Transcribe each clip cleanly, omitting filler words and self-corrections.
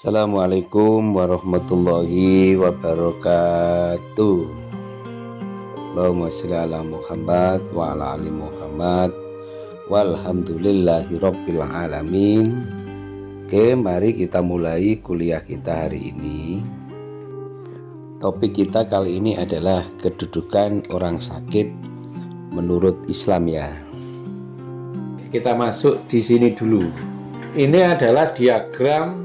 Assalamualaikum warahmatullahi wabarakatuh. Allahumma sholli ala Muhammad wa ala ali Muhammad walhamdulillahi rabbil alamin. Oke, mari kita mulai kuliah kita hari ini. Topik kita kali ini adalah kedudukan orang sakit menurut Islam ya. Kita masuk di sini dulu. Ini adalah diagram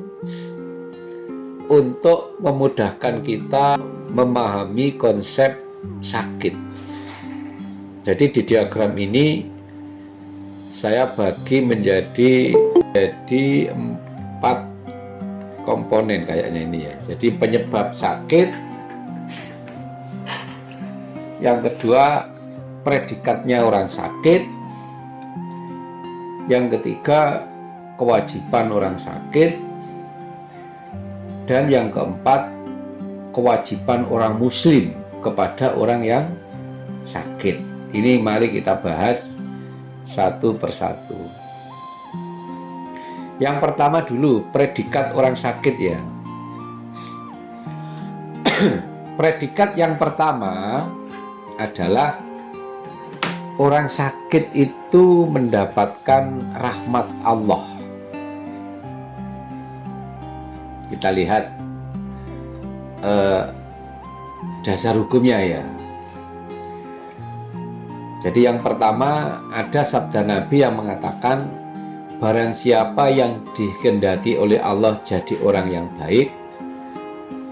untuk memudahkan kita memahami konsep sakit. Jadi di diagram ini saya bagi menjadi 4 komponen kayaknya ini ya. Jadi penyebab sakit, yang kedua predikatnya orang sakit, yang ketiga kewajiban orang sakit, dan yang keempat kewajiban orang muslim kepada orang yang sakit. Ini mari kita bahas satu persatu. Yang pertama dulu, predikat orang sakit ya. Predikat yang pertama adalah orang sakit itu mendapatkan rahmat Allah. Kita lihat dasar hukumnya ya. Jadi yang pertama ada sabda Nabi yang mengatakan, barang siapa yang dikehendaki oleh Allah jadi orang yang baik,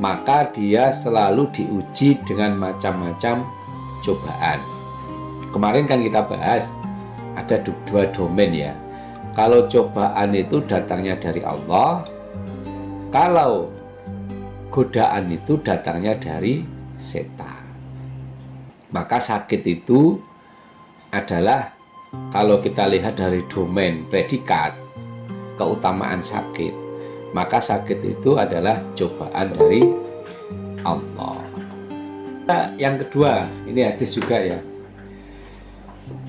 maka dia selalu diuji dengan macam-macam cobaan. Kemarin kan kita bahas ada 2 domain ya. Kalau cobaan itu datangnya dari Allah, kalau godaan itu datangnya dari setan. Maka sakit itu adalah, kalau kita lihat dari domain predikat keutamaan sakit, maka sakit itu adalah cobaan dari Allah. Yang kedua, ini hadis juga ya.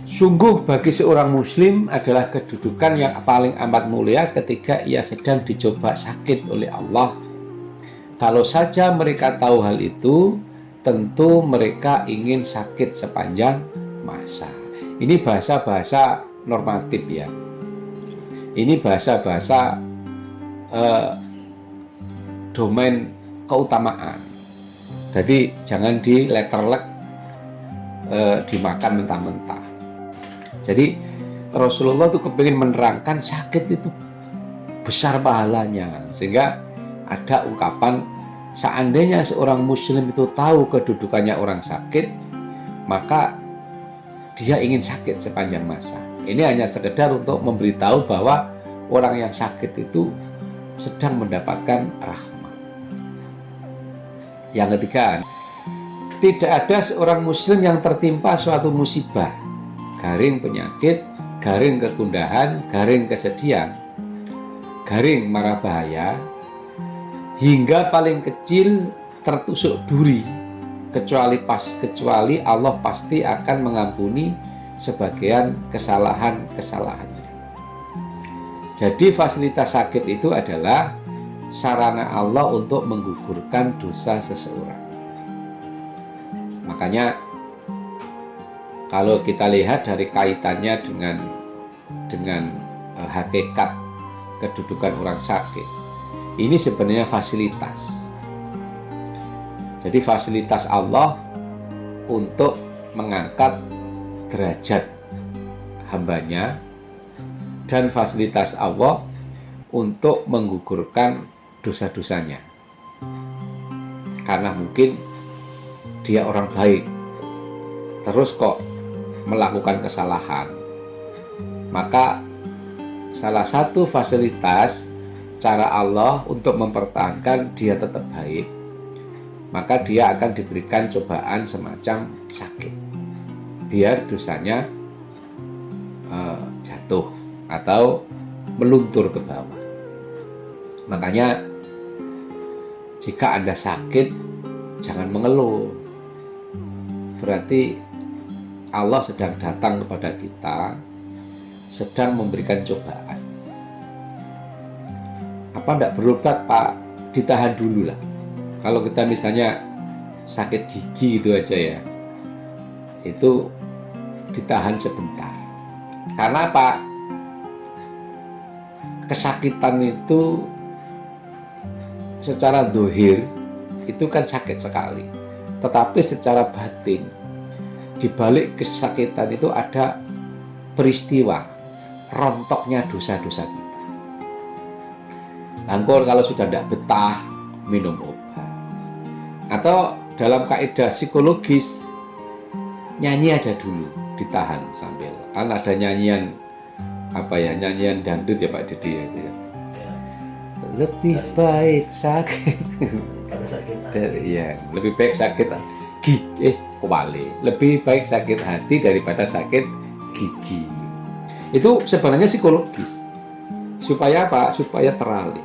Sungguh bagi seorang muslim adalah kedudukan yang paling amat mulia ketika ia sedang dicoba sakit oleh Allah. Kalau saja mereka tahu hal itu, tentu mereka ingin sakit sepanjang masa. Ini bahasa-bahasa normatif ya. Ini bahasa-bahasa domain keutamaan. Jadi jangan dileterlek, dimakan mentah-mentah. Jadi Rasulullah itu kepingin menerangkan sakit itu besar pahalanya, sehingga ada ungkapan, seandainya seorang muslim itu tahu kedudukannya orang sakit, maka dia ingin sakit sepanjang masa. Ini hanya sekedar untuk memberitahu bahwa orang yang sakit itu sedang mendapatkan rahmat. Yang ketiga, tidak ada seorang muslim yang tertimpa suatu musibah, garing penyakit, garing kegundahan, garing kesedihan, garing mara bahaya, hingga paling kecil tertusuk duri, kecuali Allah pasti akan mengampuni sebagian kesalahan-kesalahannya. Jadi fasilitas sakit itu adalah sarana Allah untuk menggugurkan dosa seseorang. Makanya kalau kita lihat dari kaitannya dengan hakikat kedudukan orang sakit, ini sebenarnya fasilitas. Jadi fasilitas Allah untuk mengangkat derajat hambanya, dan fasilitas Allah untuk menggugurkan dosa-dosanya. Karena mungkin dia orang baik, terus kok melakukan kesalahan, maka salah satu fasilitas cara Allah untuk mempertahankan dia tetap baik, maka dia akan diberikan cobaan semacam sakit, biar dosanya jatuh atau meluntur ke bawah. Makanya jika Anda sakit, jangan mengeluh. Berarti Allah sedang datang kepada kita, sedang memberikan cobaan. Apa tidak berobat Pak? ditahan dulu lah. Kalau kita misalnya sakit gigi gitu aja ya, itu ditahan sebentar. Karena apa? Kesakitan itu secara dohir itu kan sakit sekali, tetapi secara batin di balik kesakitan itu ada peristiwa rontoknya dosa-dosa kita. Angkor kalau sudah tidak betah minum obat, atau dalam kaidah psikologis nyanyi aja dulu, ditahan sambil, kan ada nyanyian apa ya, nyanyian dangdut ya Pak Didi ya, itu ya. Lebih baik sakit ya, lebih baik sakit kembali, lebih baik sakit hati daripada sakit gigi. Itu sebenarnya psikologis, supaya apa? Supaya teralih.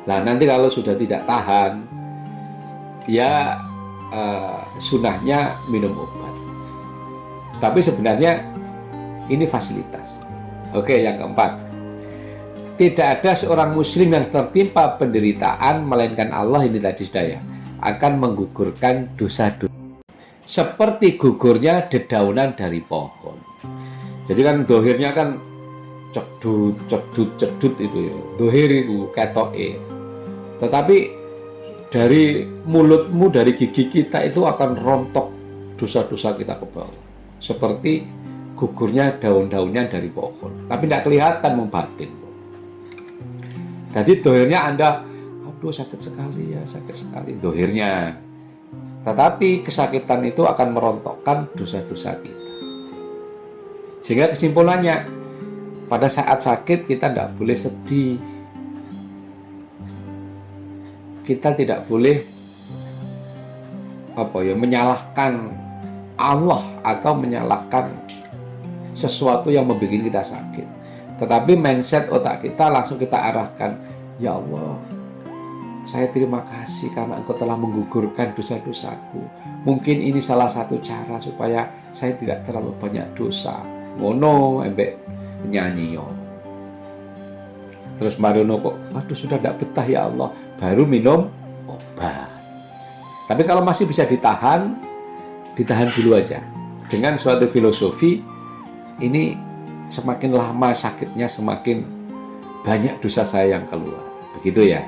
Nah nanti kalau sudah tidak tahan, ya sunahnya minum obat. Tapi sebenarnya ini fasilitas. Oke, yang keempat, tidak ada seorang muslim yang tertimpa penderitaan melainkan Allah, ini tadi sudah ya, akan menggugurkan dosa-dosa seperti gugurnya dedaunan dari pohon. Jadi kan dohirnya kan cedut itu ya, dohir itu ketoke. Tetapi dari mulutmu, dari gigi kita itu akan rontok dosa-dosa kita ke bawah, seperti gugurnya daun-daunnya dari pohon. Tapi tidak kelihatan, membatin. Jadi dohirnya Anda, aduh sakit sekali ya, sakit sekali dohirnya. Tetapi kesakitan itu akan merontokkan dosa-dosa kita. Sehingga kesimpulannya, pada saat sakit kita tidak boleh sedih. Kita tidak boleh menyalahkan Allah atau menyalahkan sesuatu yang membuat kita sakit. Tetapi mindset otak kita langsung kita arahkan, ya Allah, saya terima kasih karena Engkau telah menggugurkan dosa-dosaku. Mungkin ini salah satu cara supaya saya tidak terlalu banyak dosa. Ngono embek nyanyi yo. Terus marono kok, waduh sudah tidak betah ya Allah, baru minum obat. Tapi kalau masih bisa ditahan dulu aja. Dengan suatu filosofi, ini semakin lama sakitnya semakin banyak dosa saya yang keluar. Begitu ya.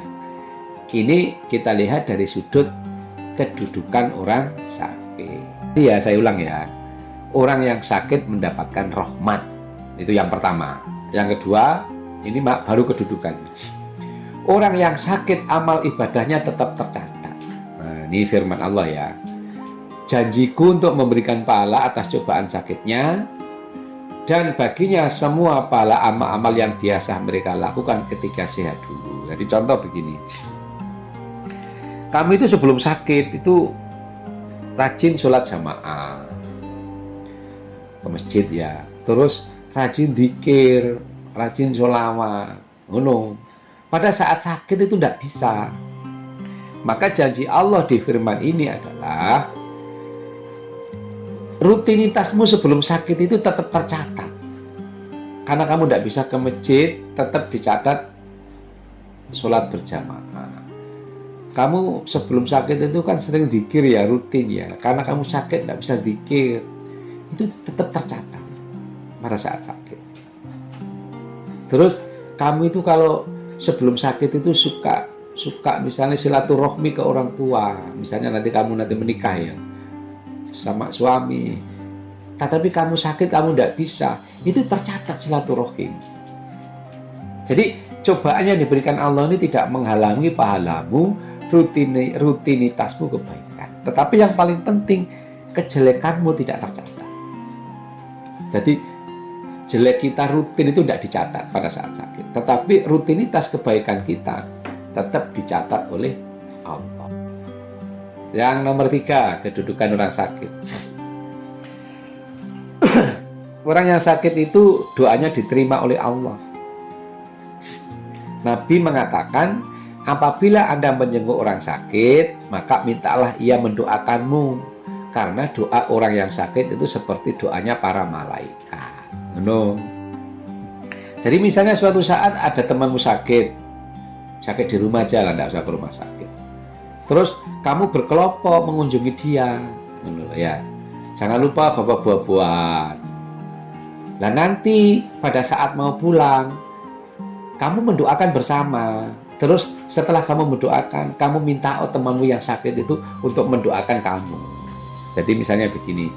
Ini kita lihat dari sudut kedudukan orang sakit. Ya, saya ulang ya. Orang yang sakit mendapatkan rahmat. Itu yang pertama. Yang kedua, ini baru kedudukan. Orang yang sakit amal ibadahnya tetap tercatat. Nah, ini firman Allah ya. Janjiku untuk memberikan pahala atas cobaan sakitnya, dan baginya semua pahala amal-amal yang biasa mereka lakukan ketika sehat dulu. Jadi contoh begini. Kami itu sebelum sakit itu rajin sholat jamaah ke masjid ya. Terus rajin dzikir, rajin sholawat. Pada saat sakit itu tidak bisa. Maka janji Allah di firman ini adalah rutinitasmu sebelum sakit itu tetap tercatat. Karena kamu tidak bisa ke masjid, tetap dicatat sholat berjamaah. Kamu sebelum sakit itu kan sering dzikir ya, rutin ya. Karena kamu sakit tidak bisa dzikir, itu tetap tercatat pada saat sakit. Terus kamu itu kalau sebelum sakit itu suka misalnya silaturahmi ke orang tua. Misalnya nanti kamu menikah ya sama suami, tetapi kamu sakit, kamu tidak bisa, itu tercatat silaturahim. Jadi cobaan yang diberikan Allah ini tidak menghalangi pahalamu, rutinitasmu kebaikan. Tetapi yang paling penting, kejelekanmu tidak tercatat. Jadi jelek kita rutin itu tidak dicatat pada saat sakit, tetapi rutinitas kebaikan kita tetap dicatat oleh Allah. Yang nomor 3, kedudukan orang sakit. Orang yang sakit itu doanya diterima oleh Allah. Nabi mengatakan, apabila Anda menjenguk orang sakit, maka mintalah ia mendoakanmu, karena doa orang yang sakit itu seperti doanya para malaikat. Jadi misalnya suatu saat ada temanmu sakit, sakit di rumah aja lah, tidak usah ke rumah sakit. Terus kamu berkelompok mengunjungi dia, ya. Jangan lupa bawa buah-buahan. Nah nanti pada saat mau pulang, kamu mendoakan bersama. Terus setelah kamu mendoakan, kamu minta temanmu yang sakit itu untuk mendoakan kamu. Jadi misalnya begini,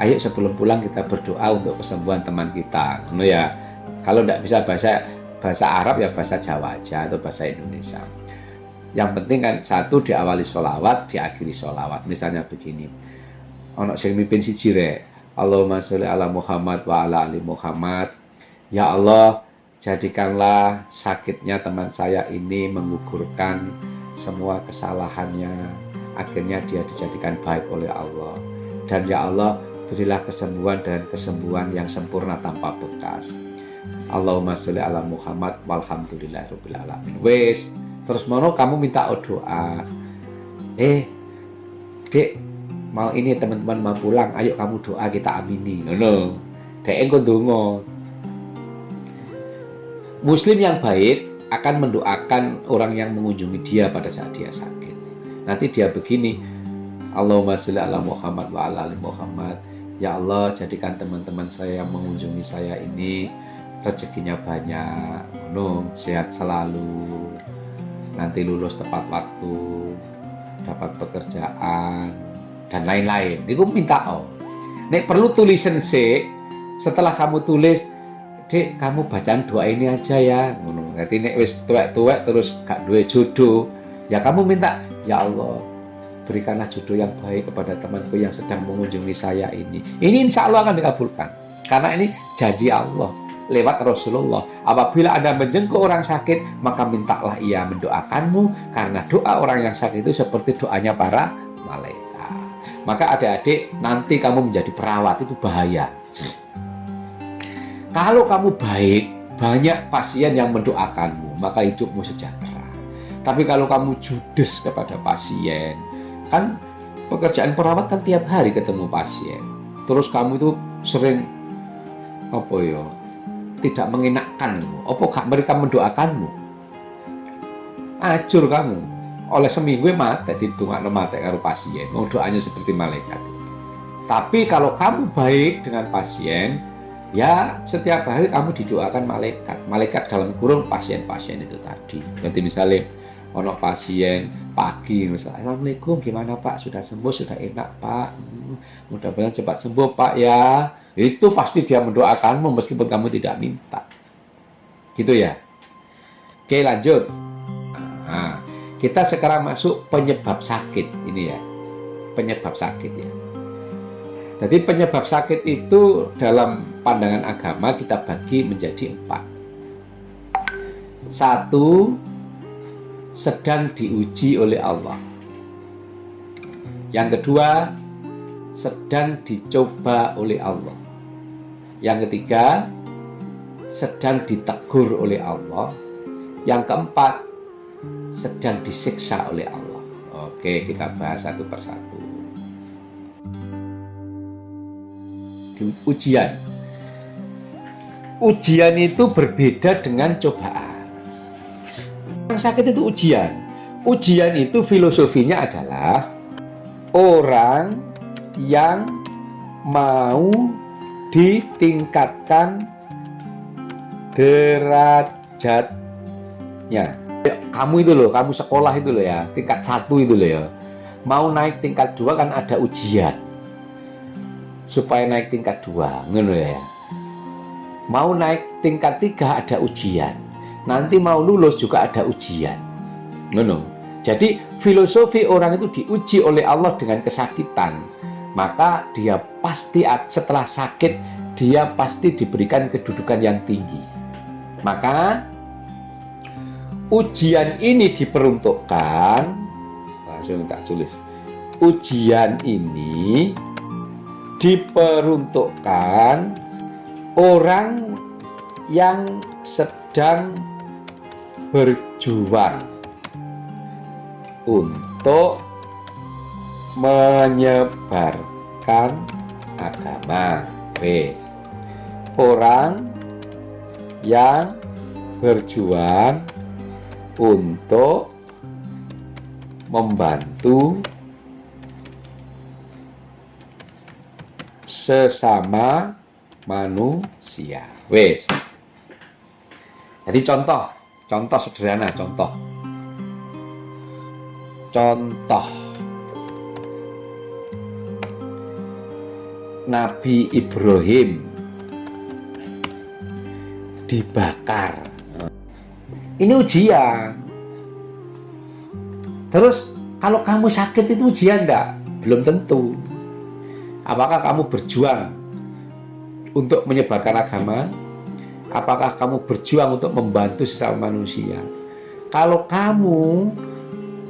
ayo sebelum pulang kita berdoa untuk kesembuhan teman kita. Ya, kalau tidak bisa bahasa Arab ya bahasa Jawa aja atau bahasa Indonesia. Yang penting kan satu diawali sholawat, diakhiri sholawat. Misalnya begini, ono sing mimpin siji rek, Allahumma sholli ala Muhammad wa ala ali Muhammad. Ya Allah, jadikanlah sakitnya teman saya ini menggugurkan semua kesalahannya, akhirnya dia dijadikan baik oleh Allah. Dan ya Allah, berilah kesembuhan dan kesembuhan yang sempurna tanpa bekas. Allahumma sholli ala Muhammad walhamdulillahirabbil alamin. Wes, terus mono kamu minta doa. Dek, mau ini teman-teman mau pulang, ayo kamu doa kita amini. Ngono. Dek engko ndonga. Muslim yang baik akan mendoakan orang yang mengunjungi dia pada saat dia sakit. Nanti dia begini, Allahumma sholli ala Muhammad wa ala ali Muhammad. Ya Allah, jadikan teman-teman saya yang mengunjungi saya ini rezekinya banyak, sehat selalu, nanti lulus tepat waktu, dapat pekerjaan, dan lain-lain. Itu minta nek perlu tulisan sih. Setelah kamu tulis, Dek, kamu bacaan doa ini aja ya. Nanti nek wis tuwek-tuwek terus gak duwe jodoh, ya kamu minta, ya Allah, berikanlah jodoh yang baik kepada temanku yang sedang mengunjungi saya ini. Ini insya Allah akan dikabulkan. Karena ini janji Allah lewat Rasulullah. Apabila Anda menjenguk orang sakit, maka mintalah ia mendoakanmu, karena doa orang yang sakit itu seperti doanya para malaikat. Maka adik-adik, nanti kamu menjadi perawat itu bahaya. Kalau kamu baik, banyak pasien yang mendoakanmu, maka hidupmu sejahtera. Tapi kalau kamu judes kepada pasien, kan pekerjaan perawat kan tiap hari ketemu pasien, terus kamu itu sering tidak mengenakkanmu, gak mereka mendoakanmu, ajur kamu. Oleh seminggu mati ditungakno mati karo pasien, mau doanya seperti malaikat. Tapi kalau kamu baik dengan pasien, ya setiap hari kamu didoakan malaikat. Malaikat dalam kurung pasien-pasien itu tadi. Nanti misalnya ono pasien pagi misalnya, Assalamualaikum, gimana Pak, sudah sembuh, sudah enak Pak, mudah-mudahan cepat sembuh Pak ya. Itu pasti dia mendoakanmu meskipun kamu tidak minta. Gitu ya. Oke, lanjut. Nah, kita sekarang masuk penyebab sakit ini ya. Penyebab sakit ya. Jadi penyebab sakit itu dalam pandangan agama kita bagi menjadi 4. 1, sedang diuji oleh Allah. Yang kedua, sedang dicoba oleh Allah. Yang ketiga, sedang ditegur oleh Allah. Yang keempat, sedang disiksa oleh Allah. Oke, kita bahas satu persatu. Ujian. Ujian itu berbeda dengan cobaan. Yang sakit itu ujian. Ujian itu filosofinya adalah orang yang mau ditingkatkan derajatnya. Kamu itu loh, kamu sekolah itu loh ya, tingkat 1 itu loh ya. Mau naik tingkat 2 kan ada ujian. Supaya naik tingkat 2, ngono ya. Mau naik tingkat 3 ada ujian. Nanti mau lulus juga ada ujian. Ngono. Jadi filosofi orang itu diuji oleh Allah dengan kesakitan. Maka dia pasti setelah sakit, dia pasti diberikan kedudukan yang tinggi. Maka ujian ini diperuntukkan, langsung tak tulis. Ujian ini diperuntukkan orang yang sedang berjuang untuk menyebarkan agama. Orang yang berjuang untuk membantu sesama manusia. Wes. Jadi contoh sederhana, contoh. Nabi Ibrahim dibakar. Ini ujian. Terus kalau kamu sakit itu ujian enggak? Belum tentu. Apakah kamu berjuang untuk menyebarkan agama? Apakah kamu berjuang untuk membantu sesama manusia? Kalau kamu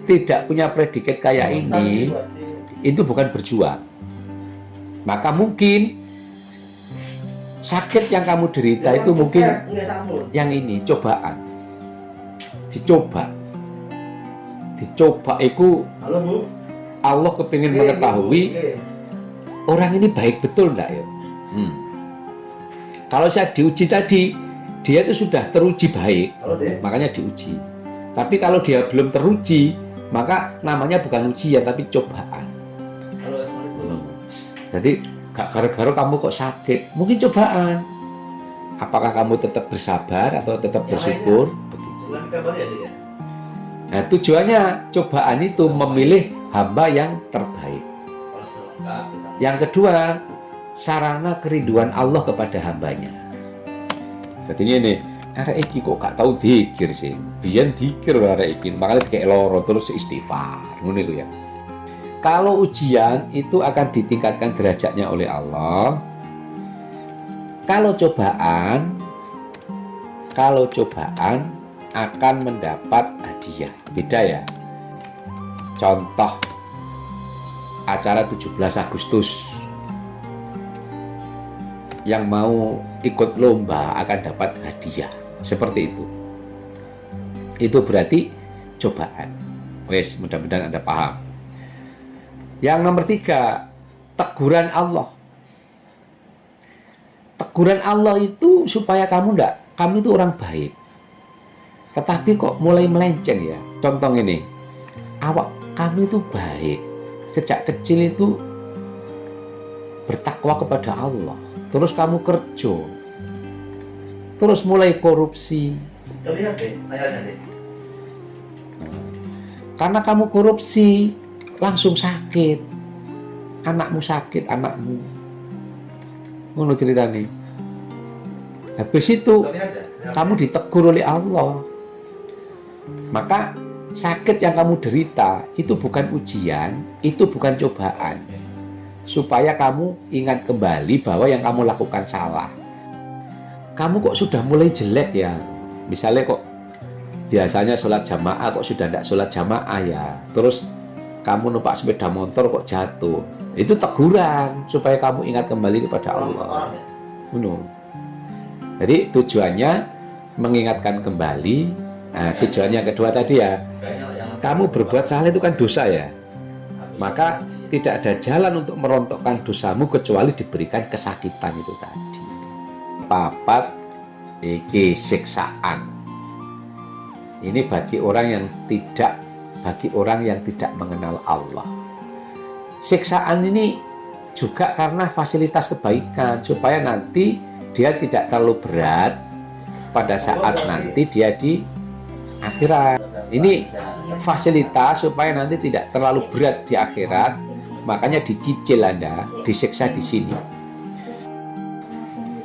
tidak punya predikat kayak ini, itu bukan berjuang. Maka mungkin sakit yang kamu derita itu mungkin yang ini, cobaan. Dicoba itu Allah kepingin mengetahui orang ini baik betul enggak ya? Kalau saya diuji tadi, dia itu sudah teruji baik, makanya diuji. Tapi kalau dia belum teruji, maka namanya bukan ujian tapi cobaan. Jadi gara-gara kamu kok sakit, mungkin cobaan. Apakah kamu tetap bersabar atau tetap bersyukur? Begitu. Nah, tujuannya cobaan itu memilih hamba yang terbaik. Yang kedua, sarana kerinduan Allah kepada hambanya. Jadi ini, arek iki kok gak tahu zikir sih. Biyen zikir arek iki, makanya kayak loro terus istighfar. Ngono itu ya. Kalau ujian itu akan ditingkatkan derajatnya oleh Allah. Kalau cobaan akan mendapat hadiah. Beda ya. Contoh acara 17 Agustus. Yang mau ikut lomba akan dapat hadiah. Seperti itu. Itu berarti cobaan. Wes, mudah-mudahan Anda paham. Yang nomor 3, teguran Allah. Teguran Allah itu supaya kamu itu orang baik. Tetapi kok mulai melenceng ya. Contoh ini, awak kamu itu baik. Sejak kecil itu bertakwa kepada Allah. Terus kamu kerja. Terus mulai korupsi. Karena kamu korupsi, langsung sakit. Anakmu sakit, anakmu. Ngono ceritanya. Habis itu kamu ditegur oleh Allah. Maka sakit yang kamu derita itu bukan ujian, itu bukan cobaan. Supaya kamu ingat kembali bahwa yang kamu lakukan salah. Kamu kok sudah mulai jelek ya. Misalnya kok biasanya sholat jamaah kok sudah tidak sholat jamaah ya. Terus kamu numpak sepeda motor kok jatuh. Itu teguran supaya kamu ingat kembali kepada Allah. Benar. Jadi tujuannya mengingatkan kembali. Nah, tujuan yang kedua tadi ya, kamu berbuat salah itu kan dosa ya. Maka tidak ada jalan untuk merontokkan dosamu kecuali diberikan kesakitan itu tadi. Papat iki siksaan. Ini bagi orang yang tidak mengenal Allah. Siksaan ini juga karena fasilitas kebaikan supaya nanti dia tidak terlalu berat pada saat nanti dia di akhirat. Ini fasilitas supaya nanti tidak terlalu berat di akhirat, makanya dicicil Anda, disiksa di sini.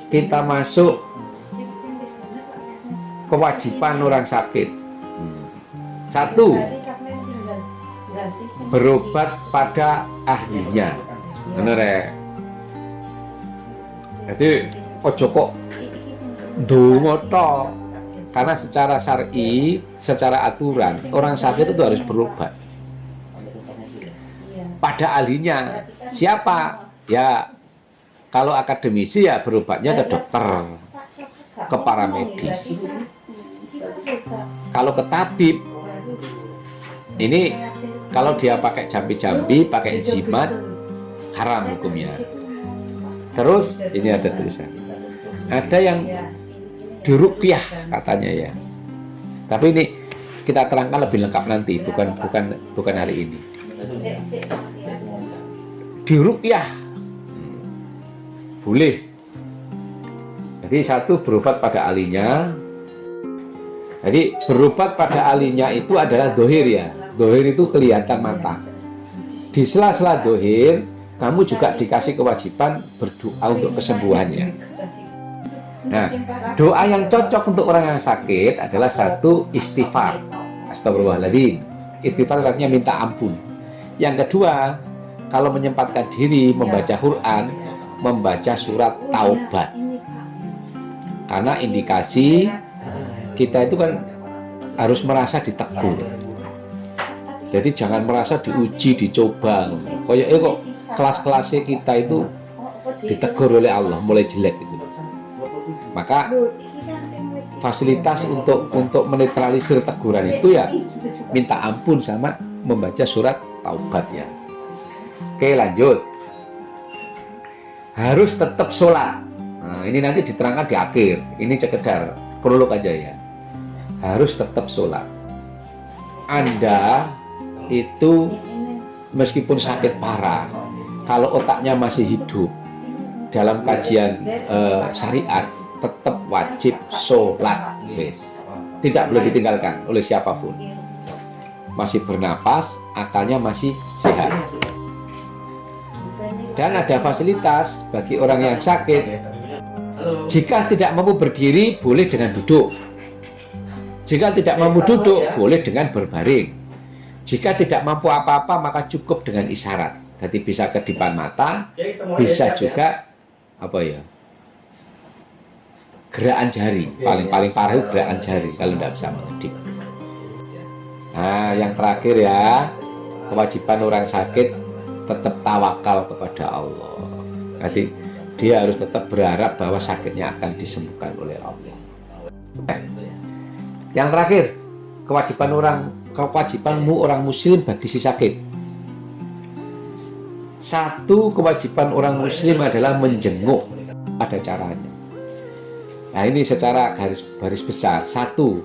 Kita masuk kewajiban orang sakit. 1, berobat pada ahlinya. Bener ya? Jadi ojo kok ndonga tok. Karena secara syar'i, secara aturan, orang sakit itu harus berobat pada ahlinya. Siapa? Ya, kalau akademisi ya berobatnya ke dokter, ke paramedis. Kalau ke tabib, ini kalau dia pakai jambi-jambi, pakai jimat, haram hukumnya. Terus ini ada tulisan. Ada yang diruqyah katanya ya. Tapi ini kita terangkan lebih lengkap nanti, bukan hari ini. Diruqyah boleh. Jadi satu berobat pada alinya. Jadi berobat pada alinya itu adalah dohir ya. Dohir itu kelihatan mata. Di sela-sela dohir, kamu juga dikasih kewajiban berdoa untuk kesembuhannya. Nah, doa yang cocok untuk orang yang sakit adalah satu, istighfar. Astagfirullahaladzim. Istighfar artinya minta ampun. Yang kedua, kalau menyempatkan diri membaca Quran, membaca surat Taubat. Karena indikasi kita itu kan harus merasa ditegur. Jadi jangan merasa diuji, dicoba. Kok kelas-kelasnya kita itu ditegur oleh Allah, mulai jelek gitu. Maka fasilitas untuk menetralisir teguran itu ya minta ampun sama membaca surat Taubat ya. Oke, lanjut. Harus tetap sholat. Nah, ini nanti diterangkan di akhir. Ini sekedar prolog aja ya. Harus tetap sholat. Anda itu meskipun sakit parah, kalau otaknya masih hidup, dalam kajian syariat tetap wajib sholat. Tidak boleh ditinggalkan oleh siapapun. Masih bernapas, akalnya masih sehat. Dan ada fasilitas bagi orang yang sakit. Jika tidak mampu berdiri, boleh dengan duduk. Jika tidak mampu duduk, boleh dengan berbaring. Jika tidak mampu apa-apa, maka cukup dengan isyarat. Jadi bisa kedipan mata, bisa juga gerakan jari. Paling parah itu gerakan jari kalau tidak bisa mengedik. Nah, yang terakhir ya, kewajiban orang sakit tetap tawakal kepada Allah. Jadi dia harus tetap berharap bahwa sakitnya akan disembuhkan oleh Allah. Yang terakhir, kewajibanmu orang muslim bagi si sakit. Satu kewajiban orang muslim adalah menjenguk. Ada caranya. Nah, ini secara garis besar. Satu,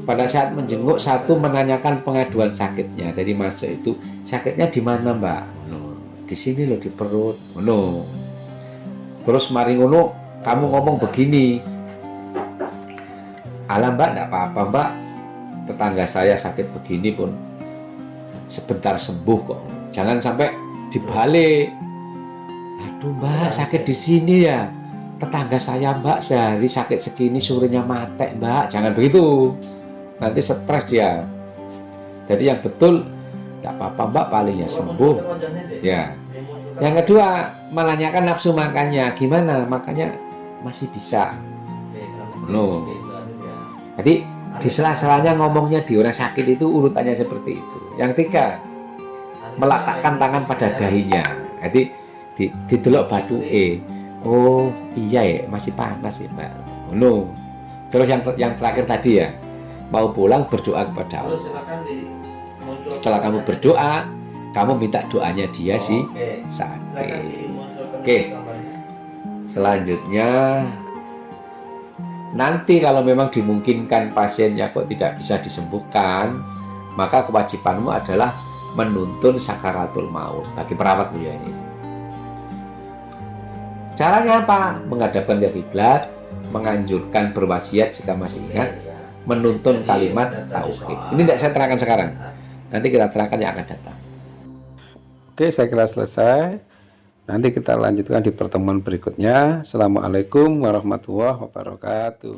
pada saat menjenguk, satu menanyakan pengaduan sakitnya. Jadi masuk itu, sakitnya di mana mbak? Di sini loh, di perut. Terus mari ngono, kamu ngomong begini, alah mbak, enggak apa-apa mbak, tetangga saya sakit begini pun sebentar sembuh kok. Jangan sampai dibalik. Aduh mbak, sakit di sini ya, tetangga saya mbak sehari sakit segini, sorenya mati mbak. Jangan begitu, nanti stres dia. Jadi yang betul, enggak apa-apa mbak, paling ya sembuh ya. Yang kedua, menanyakan nafsu makannya, gimana makannya masih bisa. Jadi di sela-selanya ngomongnya di orang sakit itu urutannya seperti itu. Yang tiga, meletakkan tangan pada dahinya. Jadi didelok batuke. Oh iya ya, masih panas ya mbak. Terus yang terakhir tadi ya, mau pulang berdoa kepada Allah. Setelah kamu berdoa, kamu minta doanya dia sih sakit. Oke. Selanjutnya, nanti kalau memang dimungkinkan pasiennya kok tidak bisa disembuhkan, maka kewajibanmu adalah menuntun sakaratul maut bagi perawat ya ini. Caranya apa? Menghadapkan ke kiblat, menganjurkan berwasiat jika masih ingat, menuntun kalimat tauhid. Ini tidak saya terangkan sekarang. Nanti kita terangkan yang akan datang. Oke, saya kira selesai. Nanti kita lanjutkan di pertemuan berikutnya. Assalamualaikum warahmatullahi wabarakatuh.